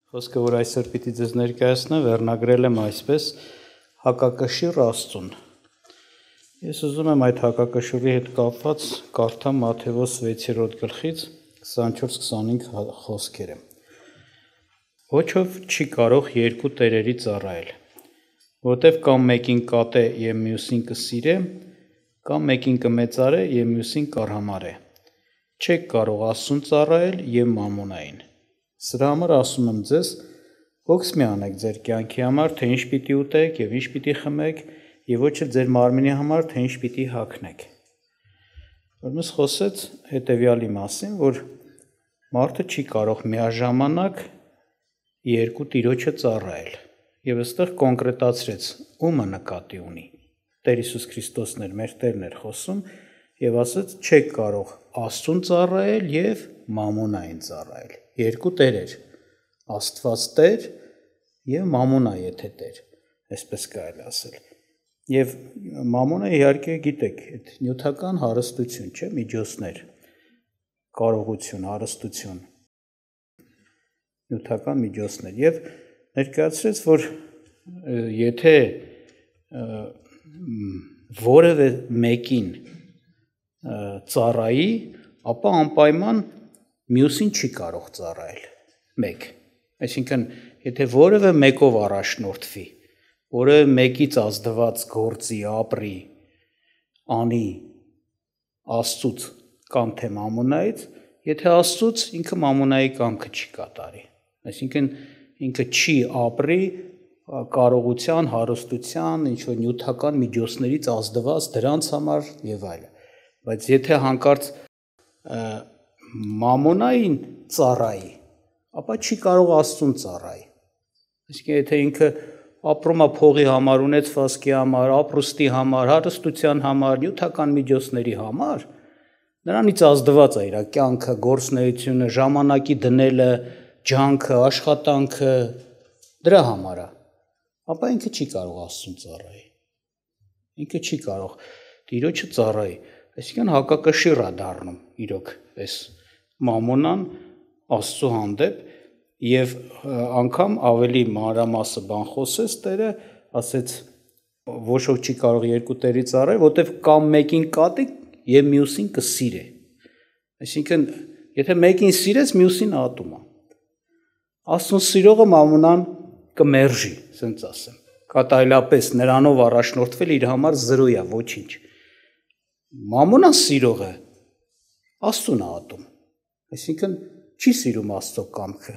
Խոսքը, որ այսօր պիտի ձեզ ներկայացնեմ, վերնագրել եմ այսպես հակակշիռ Աստծուն։ Ես ուզում եմ այդ հակակշիռի հետ կապված կարդամ Մատթեոս 6-րդ գլխից 24-25 խոսքերը։ Ոչով չի կարող երկու տերերի ծառայել, որտև կամ մեկին կատե եւ մյուսին կսիրե, կամ մեկին կմեծարե եւ մյուսին կարհամարե։ Չեք կարող Աստծուն ծառայել եւ մամոնային։ Սրա համար ասում եմ ձեզ, ոգս մի անեք ձեր կյանքի համար, թե ինչ պիտի ուտեք եւ ինչ պիտի խմեք, եւ ոչ էլ ձեր մարմնի համար, թե ինչ պիտի հագնեք։ Ուրեմն խոսեց հետեւյալի մասին, որ մարդը չի կարող միաժամանակ երկու տիրոջը ծառայել։ Եվ այստեղ կոնկրետացրեց ումը նկատի ունի։ Տեր Հիսուս Քրիստոսն էր, մեր Տերն էր խոսում եւ ասաց չեք կարող Աստծուն ծառայել եւ մամոնային ծառայել։ Երկու տերեր, Աստված Տեր եւ մամոնա եթե Տեր, այսպես կարելի ասել։ Եվ մամոնը իհարկե գիտեք, այդ նյութական հարստություն չէ, միջոցներ, կարողություն, հարստություն, նյութական միջոցներ։ Եվ ներկայացրեց, որ եթե որևէ մեկին ծառայի, ապա անպայման մյուսին չի կարող ծառայել մեկ։ Այսինքն, եթե որևէ մեկով առաջնորդվի, որևէ մեկից ազդված գործի, ապրի, անի Աստծուց կամ թե մամոնայից, եթե Աստծուց ինքը մամոնայի կամքը չի կատարի։ Այսինքն, ինքը չի ապրի կարողության, հարստության, ինչ-որ նյութական միջոցներից ազդված դրանց համար եւ այլն։ Բայց եթե հանկարծ մամոնային ծառայի, ապա չի կարող Աստծուն ծառայի։ Այսինքն, եթե ինքը ապրում է փողի համար, ունեցվածքի համար, ապրուստի համար, հարստության համար, նյութական միջոցների համար, նրանից ազդված է իր կյանքը, գործունեությունը, ժամանակի դնելը, ջանքը, աշխատանքը, դրա համար է, ապա ինքը չի կարող Աստծուն ծառայի։ Ինքը չի կարող Տիրոջը ծառայի։ Այսինքն հակակշիռ է դառնում իրոք այս մամոնան Աստծո հանդեպ եւ անգամ ավելի մանրամասը բան խոսեց Տերը, ասեց ոչ ոք չի կարող երկու տերի ծառայել, որտեվ կամ մեկին կատի եւ մյուսին կսիրե։ Այսինքն, եթե մեկին սիրես, մյուսին ատում է։ Աստծուն սիրողը մամոնան կմերժի, ասենց ասեմ։ Կատարելապես նրանով առաջնորդվել իր համար զրո է, ոչինչ։ Մամոնան սիրողը Աստծուն է ատում։ Այսինքն չի սիրում Աստծո կամքը։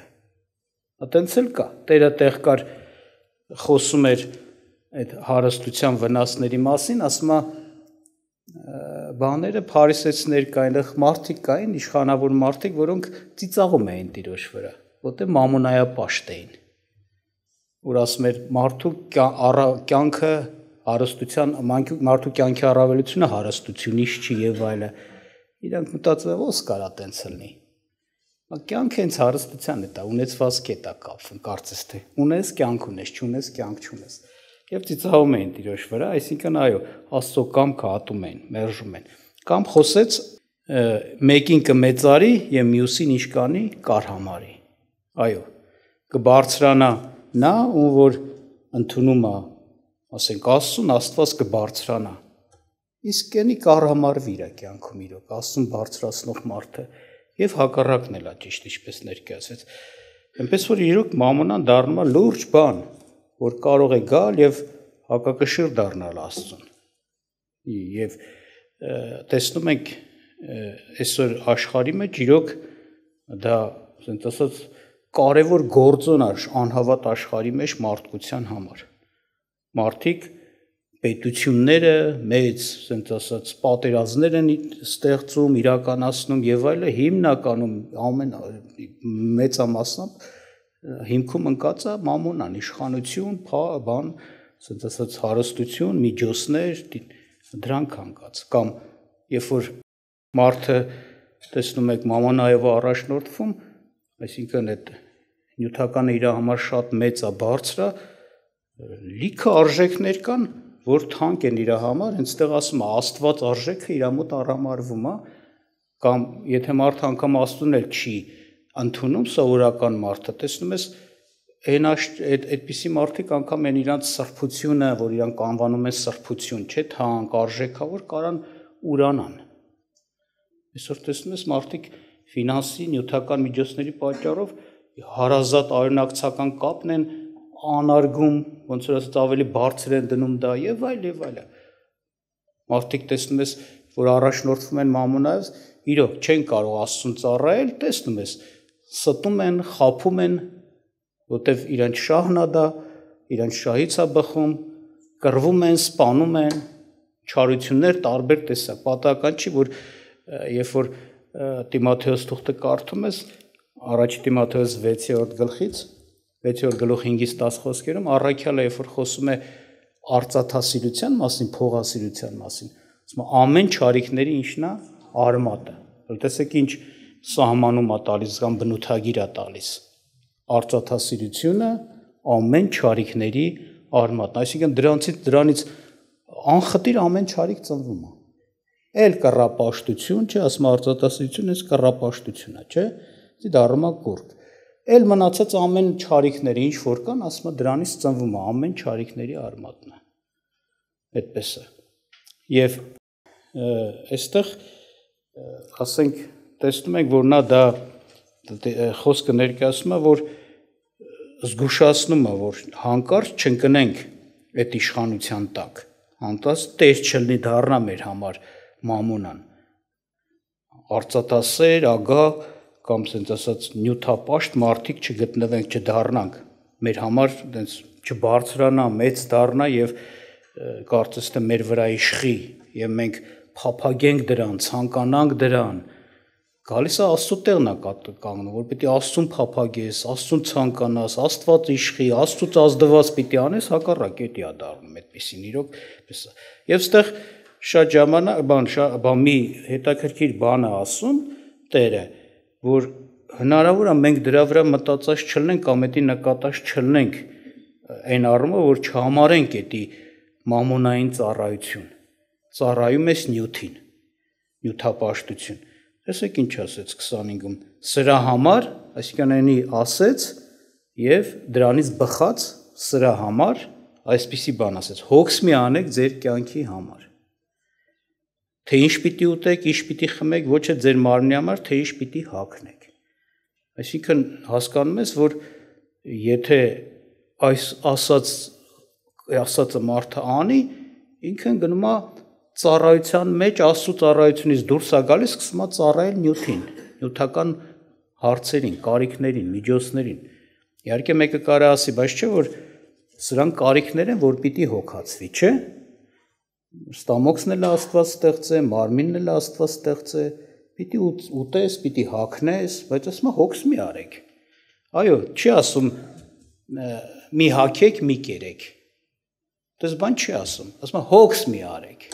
Այտենց էլ կա։ Տերը տեղ կար խոսում էր այդ հարստության վնասների մասին, ասում է բաները փարիսեցիներ կային, մարդիկ կային, իշխանավոր մարդիկ, որոնք ծիծաղում էին Տիրոջ վրա, որտեղ մամոնայապաշտ էին։ Որ ասում էր մարդու կյանքը հարստության, մարդու կյանքի առավելությունը հարստությունից չի եւ այլն։ Իրանք մտածում են, ո՞ս կարա տենց լինի։ Կյանքը հենց հարստության է դա, ունեցվածքի է դա կապվում, կարծես թե ունես կյանք ունես, չունես կյանք չունես։ Եվ ծիծաղում էին Տիրոջ վրա, այսինքն այո, Աստծո կամքը ատում են, մերժում են։ Կամ խոսեց մեկին կմեծարի եւ մյուսին ինչ կանի, կարհամարի։ Այո, կբարձրանա նա, ում որ ընդունում է, ասենք Աստծուն, Աստված կբարձրանա։ Իսկ կենի կարհամարվի իր կյանքում իրոք, Աստծուն բարձրացնող մարդը եւ հակառակն էլ է ճիշտ, ինչպես ներկայացվեց։ Այնպես որ իրոք մամոնան դառնում է լուրջ բան, որ կարող է գալ եւ հակակշիռ դառնալ Աստծուն։ Եվ տեսնում ենք այսօր աշխարհի մեջ իրոք դա, ասենք ասած, կարևոր գործոն է անհավատ աշխարհի մեջ մարդկության համար։ Մարդիկ պետությունները մեծ, ասենք ասած, պատերազմներ են ստեղծում, իրականացնում եւ այլն, հիմնականում ամեն մեծամասնամբ հիմքում ընկած է մամոնան, իշխանություն, բան, ասենք ասած, հարստություն, միջոցներ, դրանք ընկած։ Կամ երբ որ մարդը տեսնում եք մամոնայով առաջնորդվում, այսինքն այդ նյութականը իր համար շատ մեծ է, բարձր է, լիքը արժեքներ կան, որ թանկ են իր համար, հենց ասում է Աստված արժեքը իր մոտ առհամարվում է, կամ եթե մարդը անգամ Աստծուն էլ չի ընդունում սովորական մարդը, տեսնում ես այդպիսի մարդիկ անգամ են իրանց սրբությունը, որ իրանք անվանում են սրբություն, չէ, թանկ, արժեքավոր, կարան ուրանան։ Այսօր տեսնում ես մարդիկ ֆինանսի, նյութական միջոցների պատճառով հարազատ արյունակցական կապն են անարգում, ոնց որ ասած ավելի բարձր են դնում դա եւ այլ եւ այլ։ Մարդիկ տեսնում ես, որ առաջնորդվում են մամոնայով, իրոք չեն կարող Աստծուն ծառայել, տեսնում ես, ստում են, խաբում են, որտեվ իրանց շահն է դա, իրանց շահից է բխում, կռվում են, սպանում են, չարություններ տարբեր տեսակ։ Պատահական չի, որ երբ որ Տիմոթեոս թուղթը կարդում ես, առաջ Տիմոթեոս 6-րդ գլխից 6-րդ գլուխ 5-ից 10 խոսքերում առաքյալը երբ որ խոսում է արծաթասիրության մասին, փողասիրության մասին, ասում է ամեն չարիքների ինչն է արմատը։ Տեսեք ինչ սահմանում է տալիս կամ բնութագիր է տալիս։ Արծաթասիրությունը ամեն չարիքների արմատն, այսինքն դրանից անխտիր ամեն չարիք ծնվում է։ Էլ կռապաշտություն, չէ, ասում արծաթասիրություն, այս կռապաշտություն է, չէ, դա դառնում է կուրք։ Էլ մնացած ամեն չարիքները ինչ որ կան, ասում է դրանից ծնվում է ամեն չարիքների արմատն է։ Այդպես է։ Եվ այստեղ ասենք տեսնում ենք, որ նա դա խոսքը ներկայացնում է, որ զգուշացնում է, որ հանկարծ չընկնենք այդ իշխանության տակ, հանկարծ տեր չլինի դառնա մեր համար մամոնան, արծաթասեր, ագահ կամ ասենց ասած նյութապաշտ մարդիկ չգտնվենք, չդառնանք, մեր համար այնց չբարձրանա, մեծ դառնա եւ կարծես թե մեր վրա իշխի եւ մենք փափագենք դրան, ցանկանանք դրան, գալիս է Աստծո տեղն է կանգնում, որ պիտի Աստծուն փափագես, Աստծուն ցանկանաս, Աստված իշխի, Աստծուց ազդված պիտի անես, հակառակ էդի է դառնում այդպեսին իրոք, պես է։ Եվ այստեղ շատ ժամանակ մի հետաքրքիր բան է ասում Տերը, որ հնարավոր է մենք դրա վրա մտածած չլնենք կամ էդի նկատած չլնենք այն առումով, որ չհամարենք էդի մամոնային ծառայություն, ծառայում ես նյութին, նյութապաշտություն։ Տեսեք ինչ ասեց 25-ում, սրա համար, այսինքն այնի ասեց եւ դրանից բխած սրա համար այսպիսի բան ասեց, հոգս մի անեք ձեր կյանքի համար։ Թե ինչ պիտի ուտեք, ինչ պիտի խմեք, ոչ է ձեր մարմնի համար, թե ինչ պիտի հագնեք։ Այսինքն հասկանում ես, որ եթե այս ասածը մարդը անի, ինքն գնում է ծառայության մեջ, Աստծո ծառայությունից դուրս է գալիս, սկսում է ծառայել նյութին, նյութական հարցերին, կարիքներին, միջոցներին։ Իհարկե մեկը կարա ասի, բայց չէ որ սրանք կարիքներ են, որ պիտի հոգացվի, չէ՞։ Ստամոքսն էլ Աստված ստեղծե, մարմինն էլ Աստված ստեղծե, պիտի ուտես, պիտի հագնես, բայց ասում է հոգս մի արեք։ Այո, չի ասում մի հագեք, մի կերեք։ Դες բան չի ասում, ասում է հոգս մի արեք։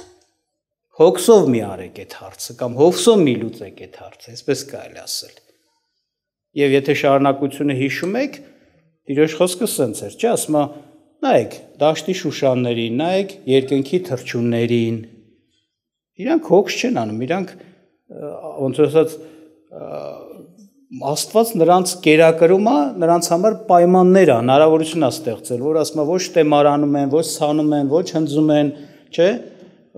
Հոգսով մի արեք այդ հարցը կամ հովսով մի լուծեք այդ հարցը, այսպես կարելի ասել։ Եվ եթե շարունակությունը հիշում եք, Տիրոջ խոսքը սենց էր, չէ՞, ասում է նայեք դաշտի շուշաններին, նայեք երկնքի թռչուններին։ Իրանք հոգս չեն անում, իրանք ոնց ասած Աստված նրանց կերակրում է, նրանց համար պայմաններ է, հնարավորություն է ստեղծել, որ ասում է ոչ տեմարանում են, ոչ ցանում են, ոչ հնձում են, չէ՞,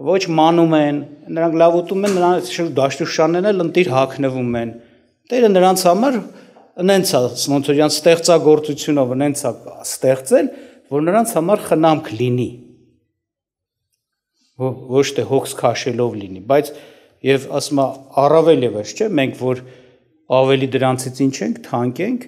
ոչ մանում են, նրանք լավ ուտում են, նրանց դաշտի շուշաններն էլ ընտիր հագնվում են։ Տերը նրանց համար նենց է, ոնց որ իրանց ստեղծագործությունով նենց է ստեղծել, որ նրանց համար խնամք լինի, ոչ թե հոգս քաշելով լինի, բայց եւ ասում է առավել եւս, չէ՞, մենք որ ավելի դրանցից ինչ ենք, թանկ ենք,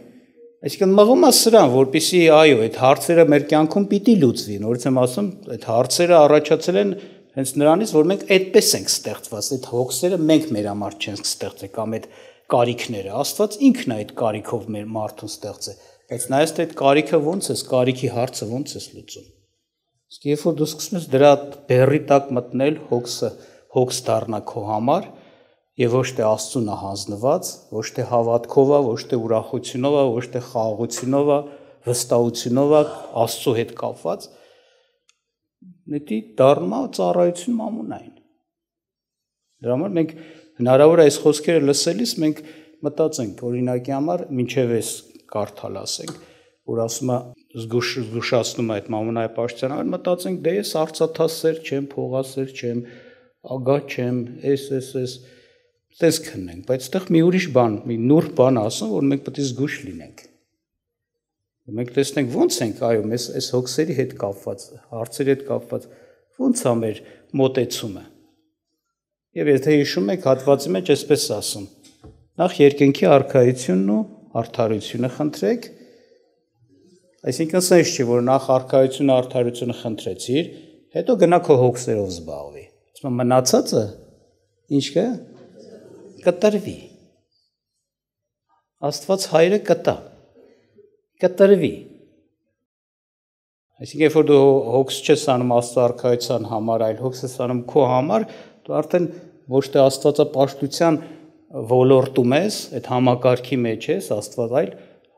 այսինքն մղում է սրան, որպեսզի այո, այդ հարցերը մեր կյանքում պիտի լուծվի, նորից եմ ասում, այդ հարցերը առաջացել են հենց նրանից, որ մենք այդպես ենք ստեղծված, այդ հոգսերը մենք մեր համար չենք ստեղծել կամ այդ կարիքները, Աստված ինքն է այդ կարիքով մեր մարդուն ստեղծել, բայց նայես թե այդ կարիքը ոնց է, կարիքի հարցը ոնց է լուծում։ Իսկ երբ որ դու սկսում ես դրա բեռի տակ մտնել, հոգս դառնա քո համար, եւ ոչ թե Աստծուն է հանձնված, ոչ թե հավատքով է, ոչ թե ուրախությունով է, ոչ թե խաղաղությունով է, վստահությունով է, Աստծո հետ կապված, դա դառնում է ծառայություն մամոնային։ Դրա համար մենք հնարավոր է այս խոսքերը լսելիս մենք մտածենք, օրինակի համար, մինչև այս կարդալ ասենք, որ ասում է զգուշացնում է այդ մամոնայապաշտությանը, մտածենք դե ես արծաթասեր չեմ, փողասեր չեմ, ագա չեմ, էս տես քննենք, բայց այդտեղ մի ուրիշ բան, մի նուրբ բան ասում, որ մենք պետք է զգուշ լինենք։ Մենք տեսնենք ոնց ենք, այո, մեզ այս հոգսերի հետ կապված, հարցերի հետ կապված, ոնց է մեր մոտեցումը։ Եվ եթե հիշում եք, հատվածի մեջ այսպես ասում. նախ երկնքի արքայությունն ու արդարությունը խնդրեք, այսինքն սենց չի, որ նախ արքայությունը, արդարությունը խնդրեցիր, հետո գնա քո հոգսերով զբաղվի։ Ասում մնացածը ինչ կա։ Կտրվի։ Աստված հայրը կտրվի։ Այսինքն երբ որ դու հոգս չես անում Աստծո արքայության համար, այլ հոգս ես անում քո համար, դու արդեն ոչ թե աստվածապաշտության ոլորտում ես, այդ համակարգի մեջ ես, Աստված, այլ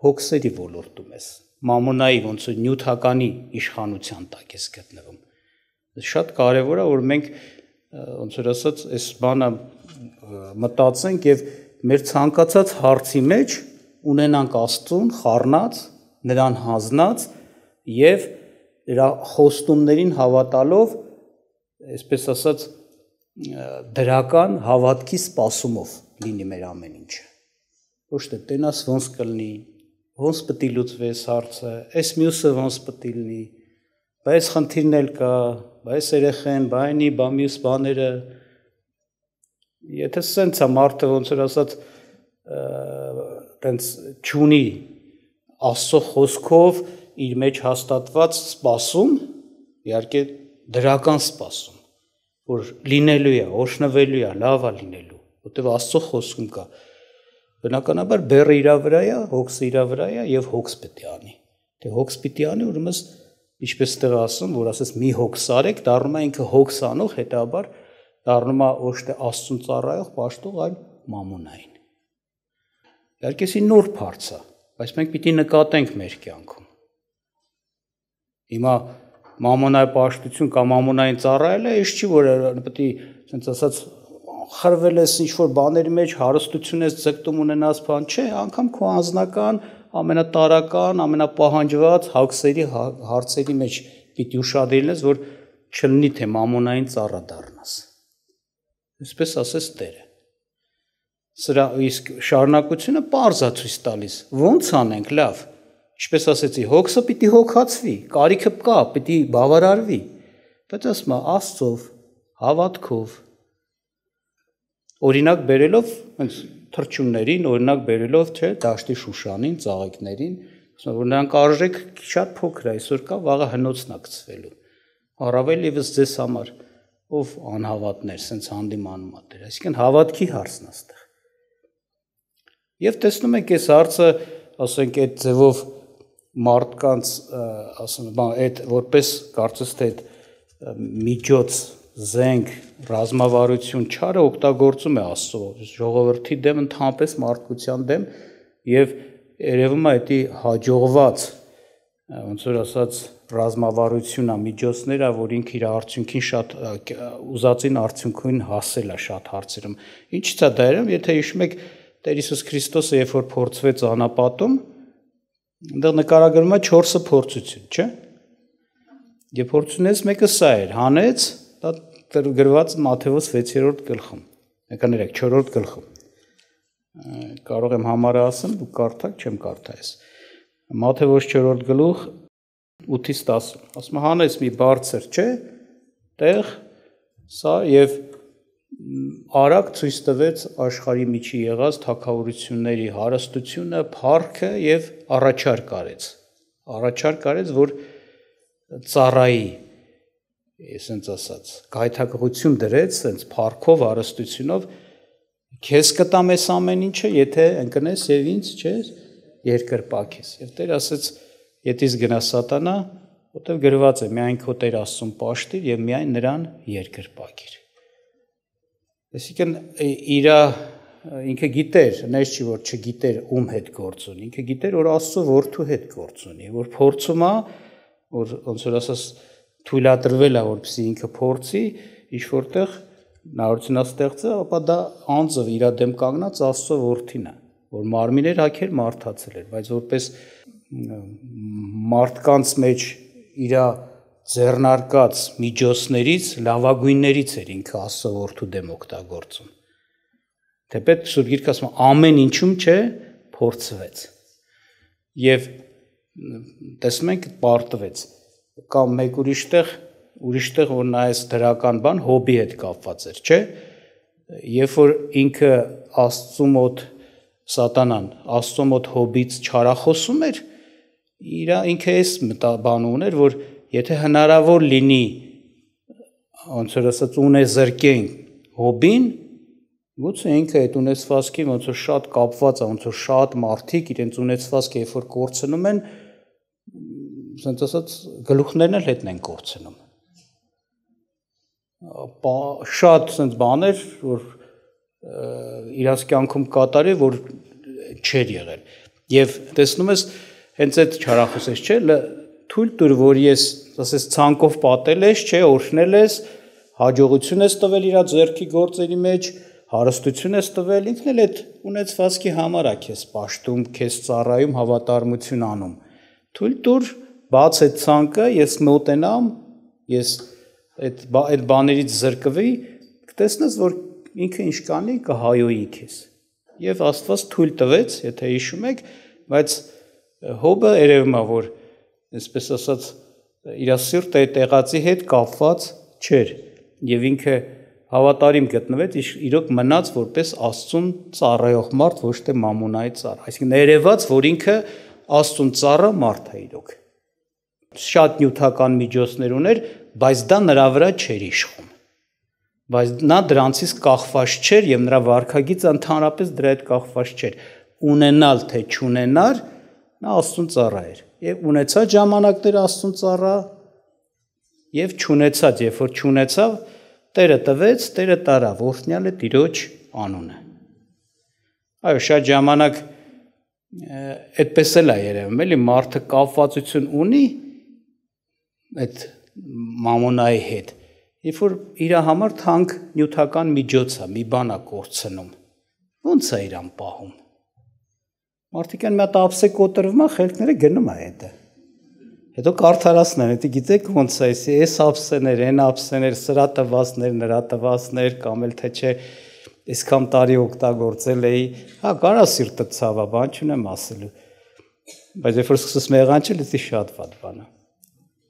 հոգսերի ոլորտում ես։ Մամոնայի ոնց որ նյութականի իշխանության տակ ես գտնվում։ Շատ կարևոր է, որ մենք ոնց որ ասած, այս բանը մտածենք եւ մեր ցանկացած հարցի մեջ ունենանք Աստծուն խառնած, նրան հանձնած եւ նրա խոստումներին հավատալով, այսպես ասած, դրական հավատքի սպասումով լինի մեր ամեն ինչը։ Ոչ թե տենաս ոնց կլինի, ոնց պետք է լուծվի այս հարցը, այս մյուսը ոնց պետք է լինի, բայց խնդիրն էլ կա, բայց երեխեն, բայնի, բա մյուս բաները։ Եթե սենց է մարդը ոնց որ ասած տենց չունի Աստծո խոսքով իր մեջ հաստատված սպասում, իհարկե դրական սպասում, որ լինելու է, օրհնվելու է, լավ է լինելու, որտեղ Աստծո խոսքում կա։ Բնականաբար բեռը իր վրա է, հոգսը իր վրա է եւ հոգս պետք է անի։ Դե հոգս պիտի անի, ուրեմն ինչպես տեղ ասում, որ ասես մի հոգս արեք, դառնում է ինքը հոգս անող, հետաբար դառնում է ոչ թե Աստծուն ծառայող, պաշտող, այլ մամոնային։ Իհարկե սի նուրբ հարց է, բայց մենք պիտի նկատենք մեր կյանքում։ Հիմա մամոնայապաշտություն կամ մամոնային ծառայելը ինչ չի, որ պետք է, ասենց ասած, խրվել ես ինչ-որ բաների մեջ, հարստություն ես ձգտում ունենաս բան, չէ, անգամ քո անձնական, ամենատարական, ամենապահանջված հոգսերի հարցերի մեջ պիտի ուշադրել ես, որ չլինի թե մամոնային ծառա դառնաս։ Այսպես ասես Տերը։ Սրա իսկ շարունակությունը պարզ է ցույց տալիս։ Ոնց անենք, լավ։ Ինչպես ասեցի, հոգսը պիտի հոգացվի, կարիքը կա, պիտի բավարարվի, բայց ասում է Աստծով, հավատքով, օրինակ բերելով հենց թրջուններին, օրինակ բերելով, չէ, դաշտի Շուշանին, ծաղիկներին, ասում որ նրանք արժեք շատ փոքր է, այսօր կա, վաղը հնոցն է գցվելու։ Առավել եւս ձեզ համար, ով անհավատներ, սենց հանդիմանում է Տեր, այսինքն հավատքի հարցն է այստեղ։ Եվ տեսնում եք այս հարցը, ասենք այդ ձևով մարդկանց, ասում եմ, այդ որպես կարծես թե այդ միջոց զենք, ռազմավարություն չարը օգտագործում է Աստծո ժողովրդի դեմ, ընդհանրապես մարդկության դեմ եւ երևում է դա հաջողված, ոնց որ ասած, ռազմավարությունն է, միջոցներ է, որ ինքը իր արդյունքին շատ ուզածին արդյունքին հասել է շատ հարցերում։ Ինչից է դա երևում, եթե հիշում եք Տեր Հիսուս Քրիստոսը երբ որ փորձվեց անապատում, այնտեղ նկարագրվում է 4 փորձություն, չէ՞։ Եվ փորձությունից մեկը սա էր, հանեց, դա գրված Մատթեոս 6-րդ գլխում, եկաներեք 4-րդ գլխում։ Կարող եմ համարը ասեմ, դուք կարդաք, չեմ կարդա ես։ Մատթեոս 4-րդ գլուխ 8-ից 10, ասում է հանեց մի բարձր, չէ՞, տեղ, սա եւ արագ ցույց տվեց աշխարհի միջի եղած թագավորությունների հարստությունը, փառքը եւ առաջարկ արեց, որ ծառայի, այսպես ասած, գայթակղություն դրեց, այսպես փառքով, հարստությունով, քեզ կտամ այս ամեն ինչը, եթե ընկնես եւ ինձ, չէ, երկրպագես։ Եվ Տեր ասեց, ետից գնա սատանա, որտեղ գրված է, միայն քո Տեր Աստծուն պաշտիր եւ միայն նրան երկրպագիր։ Այսինքն ինքը գիտեր, նես չի որ չգիտեր ում հետ գործ ունի, ինքը գիտեր որ Աստծո որդու հետ գործ ունի, որ փորձում է, որ ոնց որ ասած թույլատրվել է, որպեսզի ինքը փորձի, ինչ որտեղ նարությունաստեղծը, ապա դա անձը իր դեմ կանգնած Աստծո որդին է, որ մարմին էր հագել, մարդացել էր, բայց որպես մարդկանց մեջ իր ձեռնարկած միջոցներից լավագույններից էր ինքը Աստծո որդու դեմ օգտագործում։ Թեպետ Սուրբ Գիրքը ասում է ամեն ինչում չէ փորձվեց։ Եվ տեսնում ենք պարտվեց։ Կամ մեկ ուրիշտեղ որ նայես դրական բան հոբի հետ կապված էր, չէ՞։ Երբ որ ինքը Աստծո մոտ սատանան Աստծո մոտ հոբից չարախոսում էր, ինքը էս բան ուներ, որ եթե հնարավոր լինի ոնց որ ասած ունեզրկեն հոբին, գուցե ինքը այդ ունեցվածքի ոնց որ շատ կապված է, ոնց որ շատ մարդիկ իրենց ունեցվածքը երբ որ կորցնում են, ասենց ասած գլուխներն էլ հետն են կորցնում։ Շատ ասենց բաներ, որ իրաց կյանքում կատարի, որ չեր եղել։ Եվ տեսնում ես, հենց այդ չարախոսես, չէ՞, թույլ տուր, որ ես, ասես, ցանկով պատել ես, չէ, օրհնել ես, հաջողություն ես տվել իր ձեռքի գործերի մեջ, հարստություն ես տվել, ինքն էլ այդ ունեցվածքի համար է քեզ պաշտում, քեզ ծառայում, հավատարմություն անում։ Թույլ տուր, բաց այդ ցանկը, ես մոտենամ, ես այդ բաներից զրկվի, կտեսնես, որ ինքը ինչ կանի կհայոյի քեզ։ Եվ Աստված թույլ տվեց, եթե հիշում եք, բայց հոբը երևում է, որ այսպես ասած իր սիրտը այդ եղածի հետ կապված չէր, եւ ինքը հավատարիմ գտնվեց, իրոք մնաց որպես Աստծուն ծառայող մարդ, ոչ թե մամոնայի ծառա։ Այսինքն երևաց, որ ինքը Աստծուն ծառա մարդ է իրոք։ Շատ նյութական միջոցներ ուներ, բայց դա նրա վրա չէր իշխում։ Բայց նա դրանցից կախված չէր եւ նրա վարքագիծը ընդհանրապես դրա հետ կախված չէր։ Ունենալ թե չունենալ, նա Աստծուն ծառա էր։ Եվ ունեցած ժամանակներ Աստծուն ծառա եւ չունեցած, երբ որ չունեցավ, Տերը տվեց, Տերը տարավ, օրհնյալ է Տիրոջ անունը։ Այո, շատ ժամանակ այդպես էլ է երևում, էլի մարդը կապվածություն ունի այդ մամոնայի հետ, երբ որ իր համար թանկ նյութական միջոց է, մի բան է կորցնում, ո՞նց է իրան պահում։ Մարդիկ են մի հատ ափսե կոտրվում է, խելքները գնում է հետը։ Հետո կարդարացնեն, հետո գիտեք ոնց է, այս ափսեներ, այն ափսեներ, սրա տվածներ, նրա տվածներ, կամ էլ թե չէ, այսքան տարի օգտագործել էի, հա, կարա սիրտը ցավա, բան չունեմ ասելու։ Բայց երբ որ սկսես մեղանչել, դա շատ վատ բան է։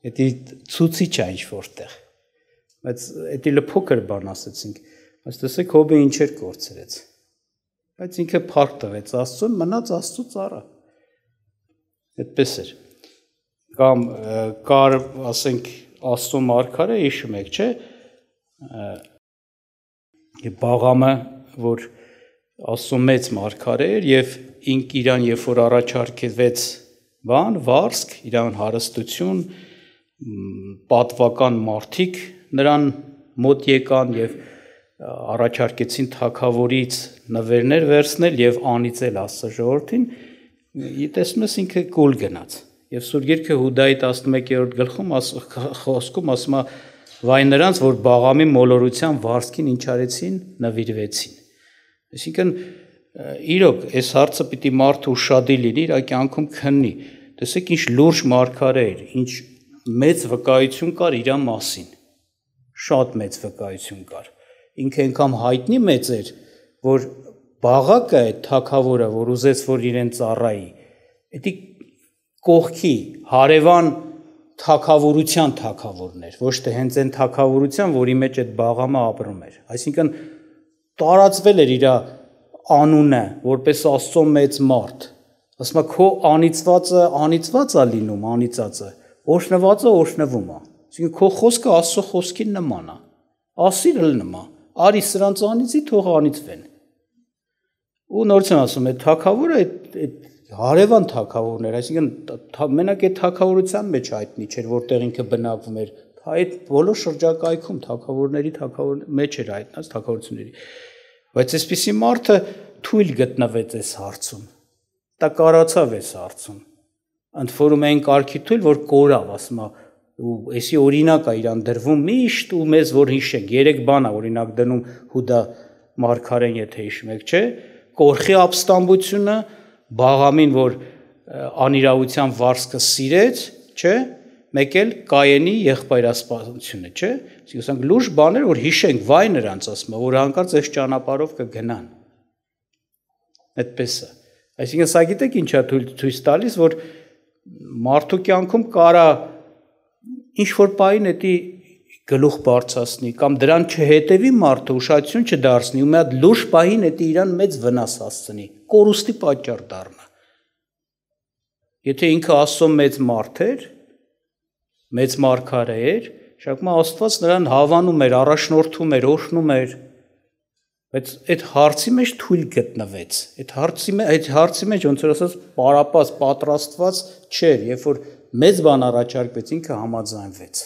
Դա ցուցիչ է ինչ որտեղ։ Բայց դա փոքր բան ասեցինք, բայց տեսեք հոբը ինչեր կորցրեց։ Բայց ինքը փառք տվեց Աստծուն, մնաց Աստծո ծառա։ Այդպես էր։ Կամ կար, ասենք, Աստծո մարգարե, հիշում եք, չէ՞, Բաղամը, որ Աստծո մեծ մարգարե էր եւ ինք իրան երբ որ առաջարկվեց բան, վարսկ, իրան հարստություն, պատվական մարդիկ նրան մոտ եկան եւ առաջարկեցին թագավորից նվերներ վերցնել եւ անիծել Աստծո ժողովրդին, տեսնում ես ինքը կուլ գնաց։ Եվ Սուրբ Գիրքը Հուդայի 11-րդ գլխում խոսքում ասում է վայ նրանց, որ Բաղամի մոլորության վարսկին ինչ արեցին, նվիրվեցին։ Այսինքն իրոք այս հարցը պիտի մարդը ուշադիր լինի, իր կյանքում քննի։ Տեսեք ինչ լուրջ մարգարե էր, ինչ մեծ վկայություն կար իր մասին։ Շատ մեծ վկայություն կար։ Ինքը անգամ հայտնի մեծ էր, որ Բաղակը այդ թագավորը, որ ուզեց որ իրեն ծառայի, դա կողքի հարևան թագավորության թագավորներ, ոչ թե հենց այն թագավորության, որի մեջ այդ Բաղամը ապրում էր։ Այսինքն տարածվել էր իր անունը, որպես Աստծո մեծ մարդ։ Ասում է քո անիծվածը անիծված է լինում, անիծածը, օրհնվածը օրհնվում է։ Այսինքն քո խոսքը Աստծո խոսքին նման է։ Ասիր էլ նման, արի սրանց անիծի, թող անիծվեն։ Ու նորից եմ ասում, այդ թագավորը այդ հարևան թագավորներ, այսինքն մենակ այդ թագավորության մեջ հայտնի չէր, որտեղ ինքը բնակվում էր, այդ բոլոր շրջակայքում թագավորների մեջ էր հայտնած թագավորությունների։ Բայց այսպիսի մարդը թույլ գտնվեց այս հարցում, դա կարացավ այս հարցում, ընդ որում այն կարգի թույլ, որ կորավ, ասում է, ու էսի օրինակ է իրան դրվում միշտ ու մեզ որ հիշենք, 3 բան է օրինակ դնում Հուդա մարգարեն, եթե հիշում եք, չէ, կորխի ապստամբությունը, Բաղամին, որ անիրավության վարձքը սիրեց, չէ, մեկ էլ Կայենի եղբայրասպանությունը, չէ, ասենք լուրջ բաներ, որ հիշենք, վայ նրանց ասում, որ հանկարծ այս ճանապարհով կգնան։ Այդպես է։ Այսինքն սա գիտեք ինչա ցույց տալիս, որ մարդու կյանքում կարա ինչ որ բային էտի գլուխ բարձրացնի կամ դրան չհետևի մարդը ուշադրություն չդարձնի ու մի հատ լուրջ բային էտի իրան մեծ վնաս հասցնի, կորուստի պատճառ դառնա։ Եթե ինքը Աստծո մեծ մարդ էր, մեծ մարգարե էր, շակմա Աստված նրան հավանում էր, առաջնորդում էր, օրհնում էր, բայց այդ հարցի մեջ թույլ գտնվեց։ Այդ հարցի մեջ ոնց որ ասած պարապած, պատրաստված չէր, երբ որ մեծ բան առաջարկվեց, ինքը համաձայնվեց։